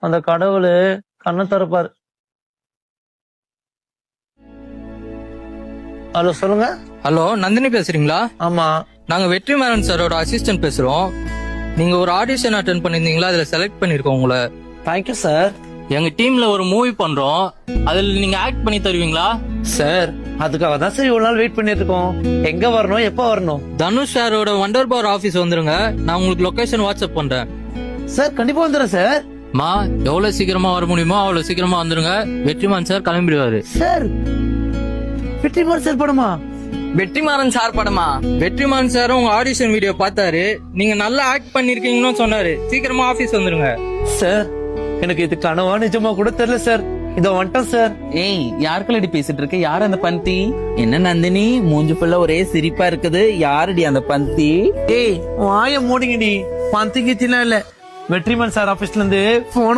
அந்த கடவுள் கண்ணை திறப்பாரு. ஹலோ சொல்லுங்க. ஹலோ, நந்தினி பேசுறீங்களா? ஆமா. நாங்க வெற்றிமாறன் சாரோட அசிஸ்டன்ட் பேசுறோம். நீங்க ஒரு ஆடிஷன் அட்டென்ட் பண்ணிருந்தீங்களா? அதுல செலக்ட் பண்ணிருக்கோம் உங்களை. Thank you sir. எங்க டீம்ல ஒரு மூவி பண்றோம், அதுல நீங்க ஆக்ட் பண்ணி தருவீங்களா? சார் அதுக்காக தான் சார் இவ்வளவு நாள் வெயிட் பண்ணிட்டு இருக்கோம். எங்க வரணும், எப்ப வரணும்? தனுஷ் சாரோட வண்டர் பார் ஆபீஸ் வந்துருங்க. நான் உங்களுக்கு லொகேஷன் வாட்ஸ்அப் பண்றேன். சார் கண்டிப்பா வந்துடுறேன் சார். மா, எவ்வளவு சீக்கிரமா வர முடியுமோ அவ்வளவு சீக்கிரமா வந்துருங்க. வெற்றிமாறன் சார் கிளம்பிடுவாரு. சார் வெற்றிமாறன் சார் படமா? வெற்றிமாறன் சார் படமா? வெற்றிமாறன் சார் உங்க ஆடிஷன் வீடியோ பார்த்தாரு, நீங்க நல்லா ஆக்ட் பண்ணிருக்கீங்கன்னு சொன்னாரு. சீக்கிரமா ஆபீஸ் வந்துருங்க. சார் எனக்கு இது கனவா நிஜமா கூட தெரியல சார். இத வந்துட்டோம் சார். ஏய், யாருக்குள்ளடி பேசிட்டு இருக்க? யார் அந்த பந்தி? என்ன நந்தினி, மூஞ்சு புள்ள ஒரே சிரிப்பா இருக்குது. யாருடி அந்த பந்தி? ஏய் வாய மூடிங்கடி. பந்தி கிச்சிலாம் இல்ல. வெற்றிமாறன் சார் ஆபீஸ்ல இருந்து போன்